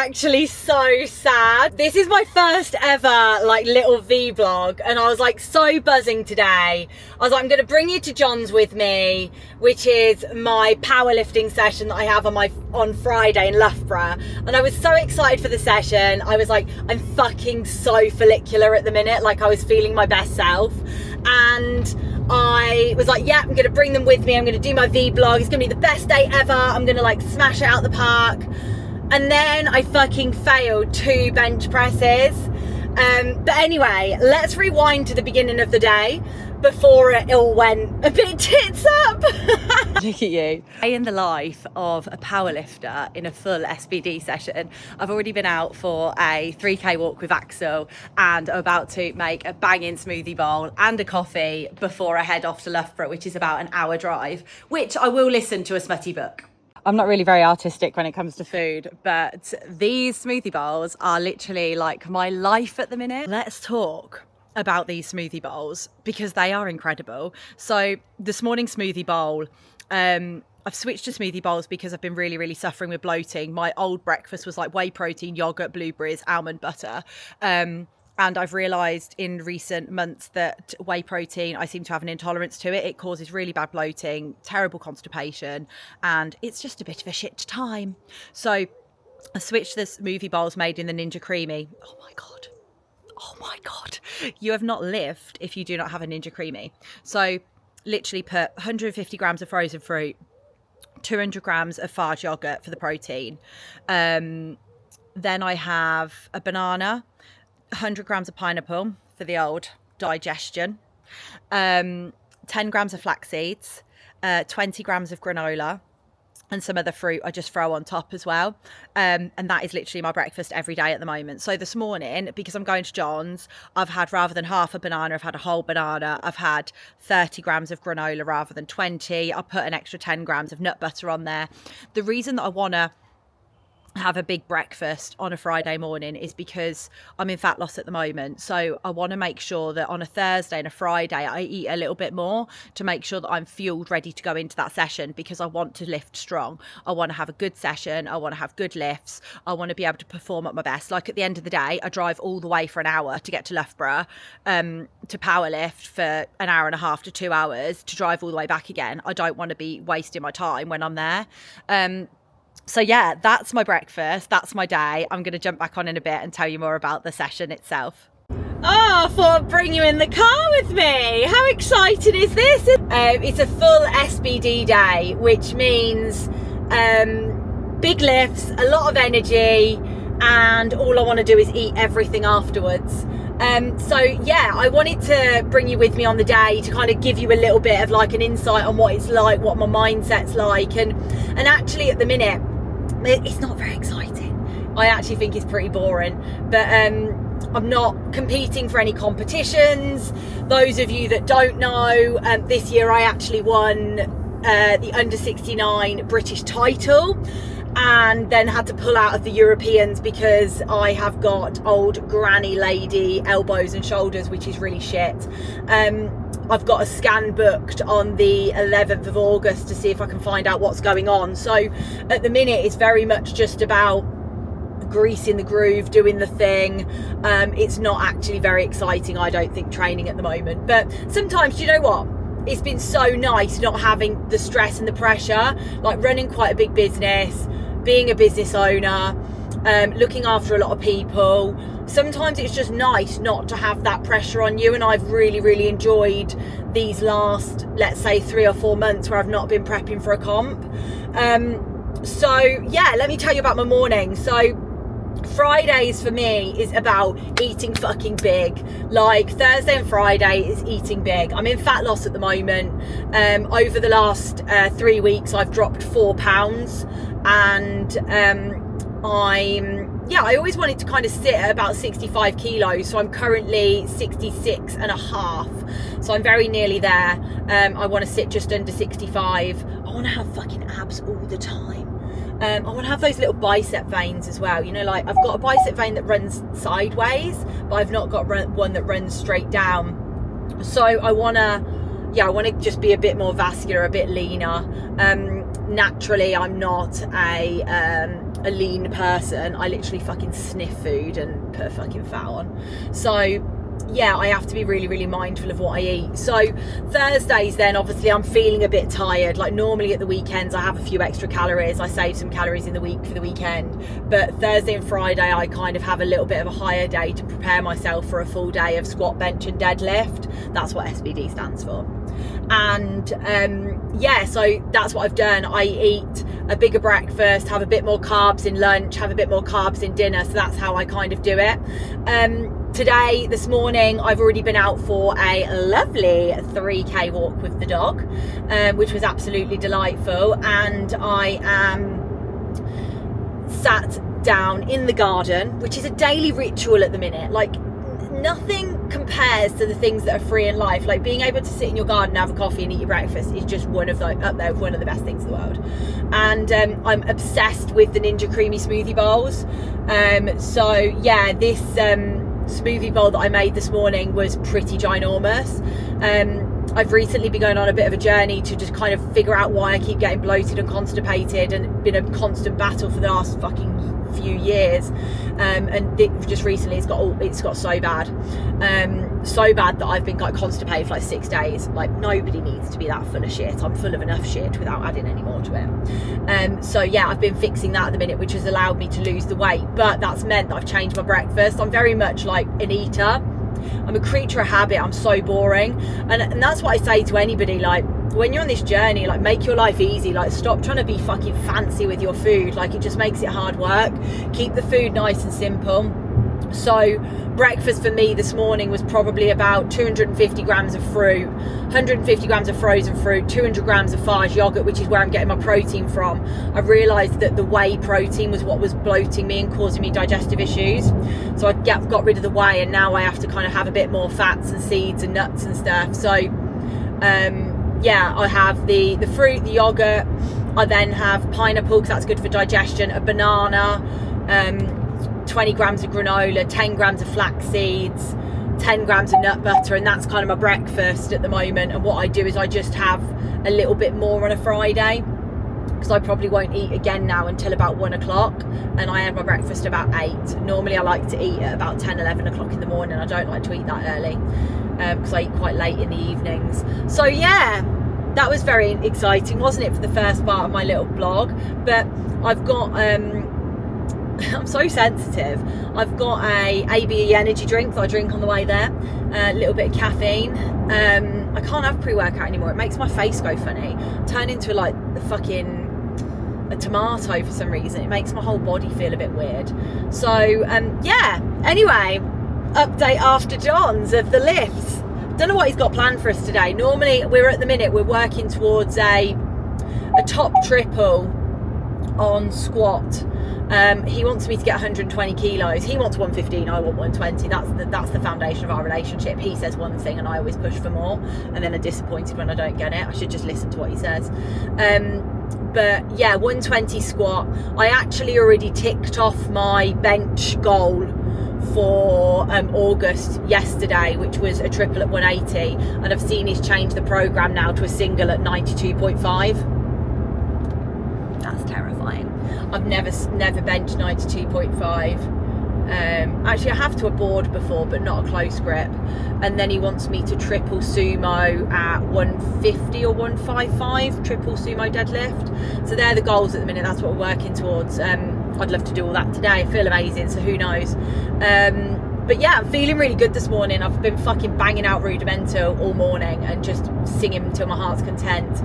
actually so sad. This is my first ever like little vlog, and I was like so buzzing today. I was like, I'm gonna bring you to John's with me, which is my powerlifting session that I have on Friday in Loughborough. And I was so excited for the session. I was like, I'm fucking so follicular at the minute, like I was feeling my best self. And I was like, yeah, I'm gonna bring them with me. I'm gonna do my vlog. It's gonna be the best day ever. I'm gonna like smash it out the park. And then I fucking failed 2 bench presses. But anyway, let's rewind to the beginning of the day before it all went a bit tits up. Look at you. Day in the life of a powerlifter in a full SBD session. I've already been out for a 3K walk with Axel, and I'm about to make a banging smoothie bowl and a coffee before I head off to Loughborough, which is about an hour drive, which I will listen to a smutty book. I'm not really very artistic when it comes to food, but these smoothie bowls are literally like my life at the minute. Let's talk about these smoothie bowls because they are incredible. So this morning's smoothie bowl, I've switched to smoothie bowls because I've been really suffering with bloating. My old breakfast was like whey protein, yogurt, blueberries, almond butter. And I've realised in recent months that whey protein, I seem to have an intolerance to it. It causes really bad bloating, terrible constipation, and it's just a bit of a shit time. So I switched to the smoothie bowls made in the Ninja Creamy. Oh my God. Oh my God. You have not lived if you do not have a Ninja Creamy. So literally put 150 grams of frozen fruit, 200 grams of Farge yogurt for the protein. Then I have a banana, 100 grams of pineapple for the old digestion, 10 grams of flax seeds, 20 grams of granola, and some other fruit I just throw on top as well. And that is literally my breakfast every day at the moment. So this morning, because I'm going to John's, I've had, rather than half a banana, I've had a whole banana. I've had 30 grams of granola rather than 20. I put an extra 10 grams of nut butter on there. The reason that I want to have a big breakfast on a Friday morning is because I'm in fat loss at the moment. So I want to make sure that on a Thursday and a Friday I eat a little bit more to make sure that I'm fueled, ready to go into that session, because I want to lift strong. I want to have a good session. I want to have good lifts. I want to be able to perform at my best. Like at the end of the day, I drive all the way for an hour to get to Loughborough, to power lift for an hour and a half to 2 hours to drive all the way back again. I don't want to be wasting my time when I'm there. So yeah, that's my breakfast. That's my day. I'm going to jump back on in a bit and tell you more about the session itself. Oh, I thought I'd bring you in the car with me. How exciting is this? It's a full SBD day, which means big lifts, a lot of energy, and all I want to do is eat everything afterwards. So yeah, I wanted to bring you with me on the day to kind of give you a little bit of like an insight on what it's like, what my mindset's like, and actually at the minute it's not very exciting. I actually think it's pretty boring, but I'm not competing for any competitions. Those of you that don't know, this year I actually won the under 69 British title, and then had to pull out of the Europeans because I have got old granny lady elbows and shoulders, which is really shit. I've got a scan booked on the 11th of August to see if I can find out what's going on. So at the minute it's very much just about greasing the groove, doing the thing. It's not actually very exciting, I don't think, training at the moment. But sometimes, you know what? It's been so nice not having the stress and the pressure, like running quite a big business, being a business owner, looking after a lot of people. Sometimes it's just nice not to have that pressure on you, and I've really enjoyed these last, let's say, 3 or 4 months where I've not been prepping for a comp. So yeah, let me tell you about my morning. So Fridays for me is about eating fucking big. Like Thursday and Friday is eating big. I'm in fat loss at the moment. Over the last 3 weeks I've dropped 4 pounds, and I always wanted to kind of sit at about 65 kilos. So I'm currently 66 and a half. So I'm very nearly there. I want to sit just under 65. I want to have fucking abs all the time. I want to have those little bicep veins as well. You know, like I've got a bicep vein that runs sideways, but I've not got one that runs straight down. So I want to just be a bit more vascular, a bit leaner. Naturally, I'm not a a lean person. I literally fucking sniff food and put a fucking fat on. So yeah, I have to be really, really mindful of what I eat. So Thursdays then, obviously I'm feeling a bit tired. Like normally at the weekends I have a few extra calories. I save some calories in the week for the weekend. But Thursday and Friday I kind of have a little bit of a higher day to prepare myself for a full day of squat, bench and deadlift. That's what SBD stands for. And yeah, so that's what I've done. I eat a bigger breakfast, have a bit more carbs in lunch, have a bit more carbs in dinner. So that's how I kind of do it. This morning, I've already been out for a lovely 3k walk with the dog, which was absolutely delightful. And I am sat down in the garden, which is a daily ritual at the minute. Like nothing compares to the things that are free in life. Like being able to sit in your garden, have a coffee and eat your breakfast is just one of the, up there with one of the best things in the world. And I'm obsessed with the Ninja Creamy smoothie bowls. So yeah, this smoothie bowl that I made this morning was pretty ginormous. I've recently been going on a bit of a journey to just kind of figure out why I keep getting bloated and constipated, and it's been a constant battle for the last fucking few years. And just recently it's got so bad that I've been like constipated for like 6 days. Like nobody needs to be that full of shit. I'm full of enough shit without adding any more to it. So yeah, I've been fixing that at the minute, which has allowed me to lose the weight, but that's meant that I've changed my breakfast. I'm very much like an eater. I'm a creature of habit. I'm so boring, and that's what I say to anybody. Like when you're on this journey, like make your life easy. Like stop trying to be fucking fancy with your food. Like it just makes it hard work. Keep the food nice and simple. So breakfast for me this morning was probably about 250 grams of fruit, 150 grams of frozen fruit, 200 grams of Farge yogurt, which is where I'm getting my protein from. I realised that the whey protein was what was bloating me and causing me digestive issues. So I got rid of the whey, and now I have to kind of have a bit more fats and seeds and nuts and stuff. So yeah, I have the fruit, the yogurt. I then have pineapple because that's good for digestion, a banana, 20 grams of granola, 10 grams of flax seeds, 10 grams of nut butter, and that's kind of my breakfast at the moment. And what I do is I just have a little bit more on a Friday, because I probably won't eat again now until about 1 o'clock, and I had my breakfast about 8. Normally I like to eat at about 10, 11 o'clock in the morning. I don't like to eat that early because I eat quite late in the evenings. So yeah, that was very exciting, wasn't it, for the first part of my little blog? But I've got I'm so sensitive. I've got a ABE energy drink that I drink on the way there, a little bit of caffeine. I can't have pre-workout anymore. It makes my face go funny, turn into like a tomato for some reason. It makes my whole body feel a bit weird. So yeah, anyway, update after John's of the lifts. Don't know what he's got planned for us today. Normally we're working towards a top triple on squat. He wants me to get 120 kilos. He wants 115, I want 120. That's the foundation of our relationship. He says one thing and I always push for more, and then are disappointed when I don't get it. I should just listen to what he says. But yeah, 120 squat. I actually already ticked off my bench goal for August yesterday, which was a triple at 180, and I've seen he's changed the program now to a single at 92.5. That's terrifying. I've never benched 92.5. Actually I have to a board before, but not a close grip. And then he wants me to triple sumo at 150 or 155, triple sumo deadlift. So they're the goals at the minute. That's what we're working towards. I'd love to do all that today. I feel amazing, so who knows. But yeah, I'm feeling really good this morning. I've been fucking banging out Rudimental all morning and just singing till my heart's content.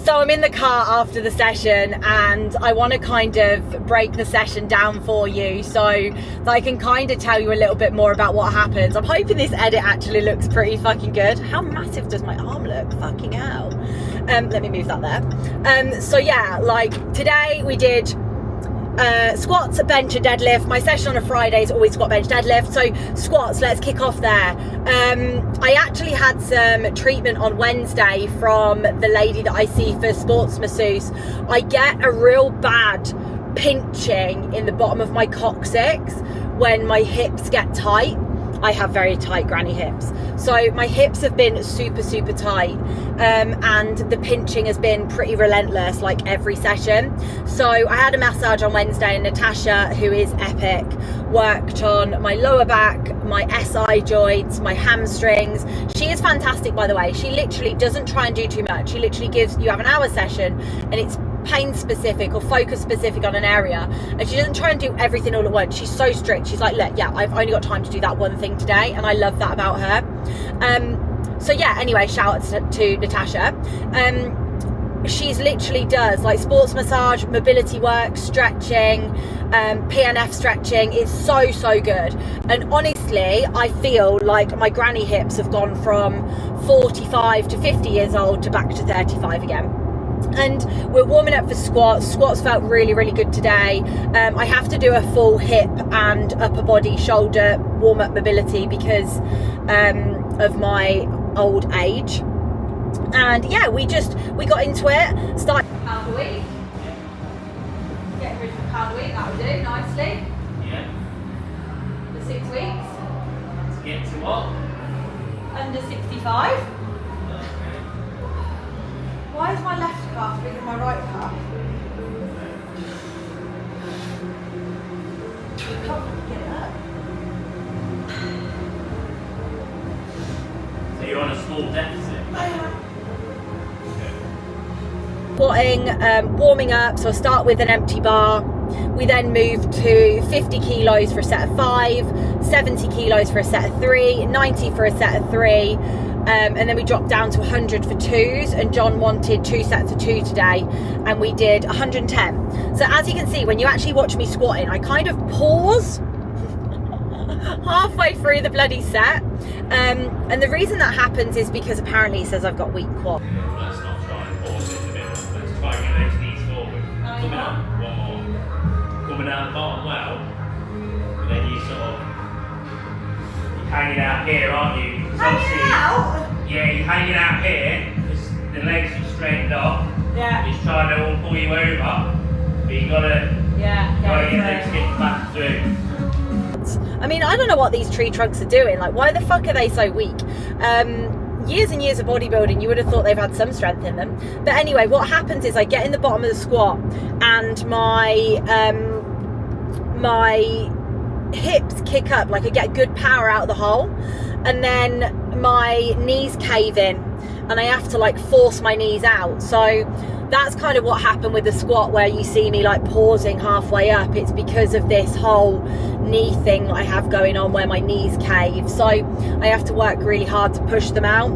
So I'm in the car after the session, and I want to kind of break the session down for you so that I can kind of tell you a little bit more about what happens. I'm hoping this edit actually looks pretty fucking good. How massive does my arm look? Fucking hell. Let me move that there. So yeah, like today we did squats, bench and deadlift. My session on a Friday is always squat, bench, deadlift. So squats, let's kick off there. I actually had some treatment on Wednesday from the lady that I see for sports masseuse. I get a real bad pinching in the bottom of my coccyx when my hips get tight. I have very tight granny hips. So my hips have been super tight, and the pinching has been pretty relentless, like every session. So I had a massage on Wednesday, and Natasha, who is epic, worked on my lower back, my SI joints, my hamstrings. She is fantastic, by the way. She literally doesn't try and do too much. She literally gives you have an hour session, and it's pain specific or focus specific on an area, and she doesn't try and do everything all at once. She's so strict. She's like, look, yeah, I've only got time to do that one thing today, and I love that about her. So yeah, anyway, shout out to Natasha. She's literally does like sports massage, mobility work, stretching, PNF stretching. It's so good. And honestly, I feel like my granny hips have gone from 45 to 50 years old to back to 35 again. And we're warming up for squats. Squats felt really good today. I have to do a full hip and upper body shoulder warm up mobility because of my old age. And yeah, we got into it. Started pound a week. Getting rid of the pound a week, that would do nicely. Yeah. For 6 weeks. To get to what? Under 65. Why is my left calf bigger than my right calf? I can't get it up. So you're on a small deficit? I am. Squatting, warming up, so I'll start with an empty bar. We then move to 50 kilos for a set of 5, 70 kilos for a set of 3, 90 for a set of 3, and then we dropped down to 100 for 2s, and John wanted 2 sets of 2 today, and we did 110. So as you can see, when you actually watch me squatting, I kind of pause halfway through the bloody set, and the reason that happens is because apparently he says I've got weak quads. Let's not try and pause in the middle. Let's try and get those knees forward. Coming up, one more. Coming out the bottom well, and then you sort of, you're hanging out here, aren't you? Hanging out? Yeah, you're hanging out here, because the legs are straightened up. Yeah. He's trying to all pull you over, but you gotta get those hips back through. I mean, I don't know what these tree trunks are doing. Like, why the fuck are they so weak? Years and years of bodybuilding, you would have thought they've had some strength in them. But anyway, what happens is I get in the bottom of the squat, and my hips kick up, like I get good power out of the hole, and then my knees cave in, and I have to like force my knees out. So that's kind of what happened with the squat, where you see me like pausing halfway up. It's because of this whole knee thing that I have going on where my knees cave, so I have to work really hard to push them out.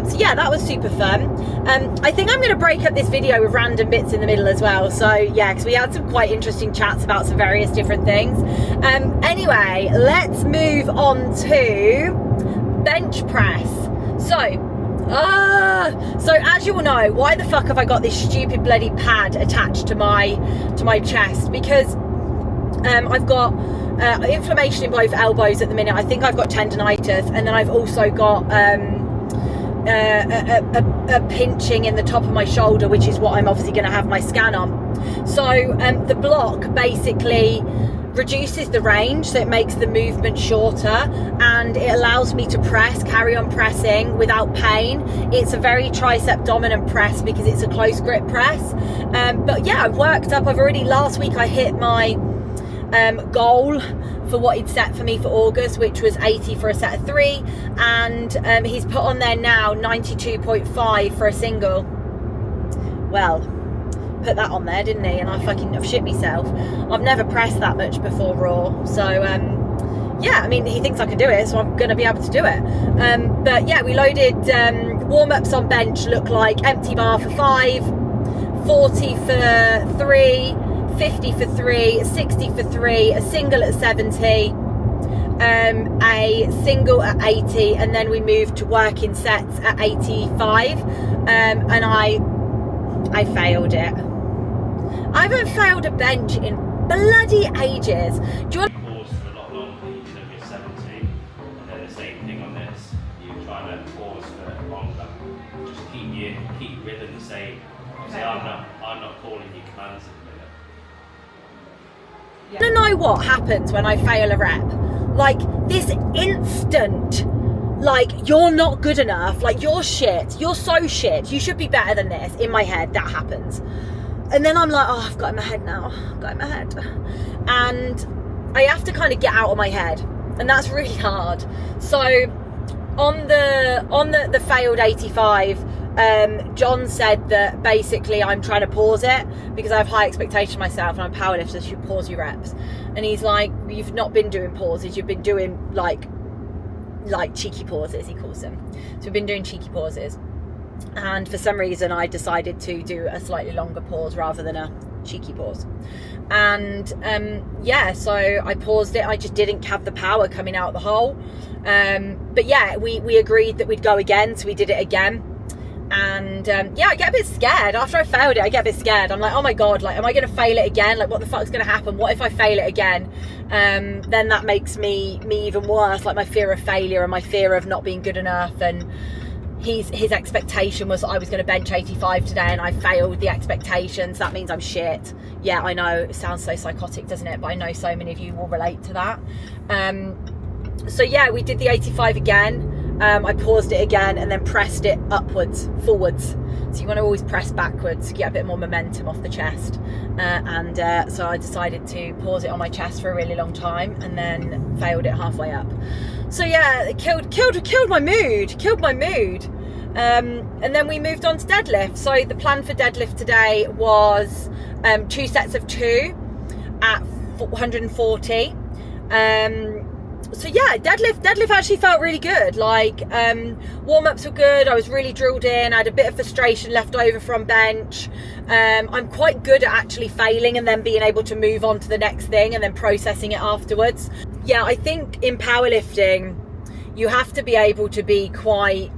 So yeah, that was super fun. I think I'm going to break up this video with random bits in the middle as well, so yeah, because we had some quite interesting chats about some various different things. Anyway, let's move on to bench press. So as you all know, why the fuck have I got this stupid bloody pad attached to my chest? Because I've got inflammation in both elbows at the minute. I think I've got tendonitis, and then I've also got a pinching in the top of my shoulder, which is what I'm obviously going to have my scan on. So the block basically reduces the range, so it makes the movement shorter, and it allows me to carry on pressing without pain. It's a very tricep dominant press because it's a close grip press. But yeah, I've worked up. Last week I hit my goal for what he'd set for me for August, which was 80 for a set of 3, and he's put on there now 92.5 for a single. Well, put that on there, didn't he? And I've shit myself. I've never pressed that much before raw, so yeah, I mean, he thinks I can do it, so I'm going to be able to do it. But yeah, we loaded warm-ups on bench, look like empty bar for 5, 40 for 3, 50 for 3, 60 for 3, a single at 70, a single at 80, and then we moved to working sets at 85, and I failed it. I haven't failed a bench in bloody ages. Do you want Pause for a lot longer, you took your 70, and then the same thing on this. You're trying to pause for longer. Just keep rhythm the same. Okay. I'm not calling you commands at the minute. I don't know what happens when I fail a rep. Like this instant like, you're not good enough, like, you're shit, you're so shit, you should be better than this. In my head, that happens. And then I'm like, oh, I've got in my head now, I've got in my head. And I have to kind of get out of my head, and that's really hard. So on the failed 85, John said that basically I'm trying to pause it because I have high expectation of myself and I'm a powerlifter, so you should pause your reps. And he's like, you've not been doing pauses, you've been doing like cheeky pauses, he calls them. So we've been doing cheeky pauses, and for some reason I decided to do a slightly longer pause rather than a cheeky pause. And yeah, so I paused it. I just didn't have the power coming out the hole. But yeah, we agreed that we'd go again, so we did it again. And yeah, I get a bit scared after I failed it. I get a bit scared. I'm like, oh my god, like, am I going to fail it again? Like, what the fuck's going to happen? What if I fail it again? Then that makes me even worse, like my fear of failure and my fear of not being good enough. And his expectation was I was going to bench 85 today, and I failed the expectations. That means I'm shit. Yeah, I know, it sounds so psychotic, doesn't it? But I know so many of you will relate to that. So yeah, we did the 85 again. I paused it again and then pressed it forwards. So you want to always press backwards to get a bit more momentum off the chest. So I decided to pause it on my chest for a really long time and then failed it halfway up. So yeah, it killed my mood. And then we moved on to deadlift. So the plan for deadlift today was 2 sets of 2 at 140. So yeah, deadlift actually felt really good. Like, warm-ups were good. I was really drilled in. I had a bit of frustration left over from bench. I'm quite good at actually failing and then being able to move on to the next thing and then processing it afterwards. Yeah, I think in powerlifting, you have to be able to be quite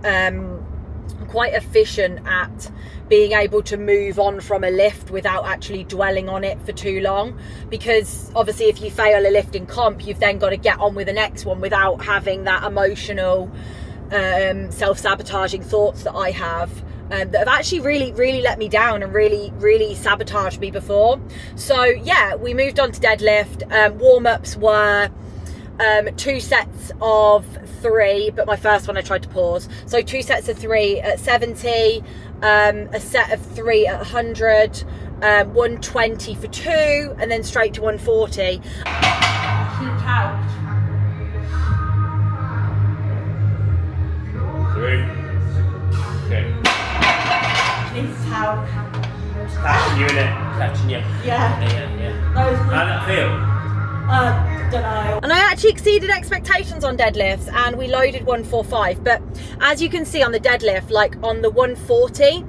efficient at being able to move on from a lift without actually dwelling on it for too long, because obviously if you fail a lift in comp, you've then got to get on with the next one without having that emotional self-sabotaging thoughts that I have, that have actually really let me down and really sabotaged me before. So yeah, we moved on to deadlift. Warm-ups were 2 sets of 3, but my first one I tried to pause. So 2 sets of 3 at 70, a set of 3 at 100, 120 for 2, and then straight to 140. Huge out. 3. Okay. Needs help. Catching you in it. Catching you. Yeah. How did that feel? Don't know. And I actually exceeded expectations on deadlifts, and we loaded 145. But as you can see on the deadlift, like on the 140,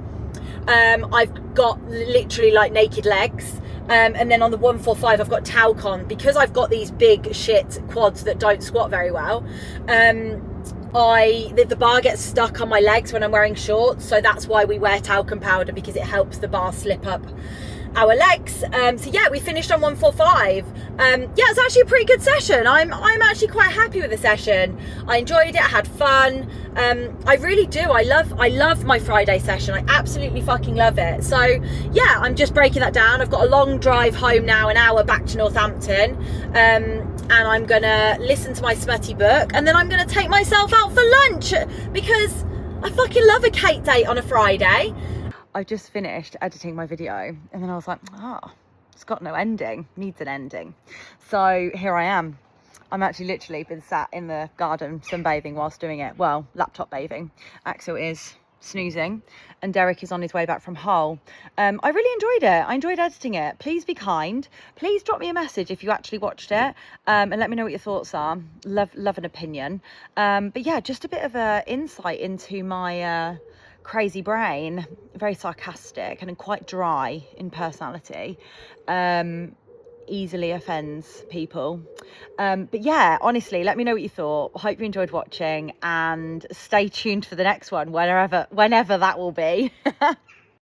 I've got literally like naked legs. And then on the 145, I've got talc on because I've got these big shit quads that don't squat very well. The bar gets stuck on my legs when I'm wearing shorts, so that's why we wear talcum powder, because it helps the bar slip up our legs. So yeah, we finished on 145. Yeah, it's actually a pretty good session. I'm actually quite happy with the session. I enjoyed it. I had fun. I really do. I love my Friday session. I absolutely fucking love it. So yeah, I'm just breaking that down. I've got a long drive home now, an hour back to Northampton, and I'm gonna listen to my smutty book, and then I'm gonna take myself out for lunch because I fucking love a cake date on a Friday. I just finished editing my video, and then I was like, it's got no ending, needs an ending. So here I am. I'm actually literally been sat in the garden sunbathing whilst doing it. Well, laptop bathing. Axel is snoozing and Derek is on his way back from Hull. I really enjoyed it. I enjoyed editing it. Please be kind. Please drop me a message if you actually watched it, and let me know what your thoughts are. Love an opinion. But yeah, just a bit of a insight into my crazy brain. Very sarcastic and quite dry in personality. Easily offends people. But yeah, honestly, let me know what you thought. Hope you enjoyed watching, and stay tuned for the next one, whenever that will be.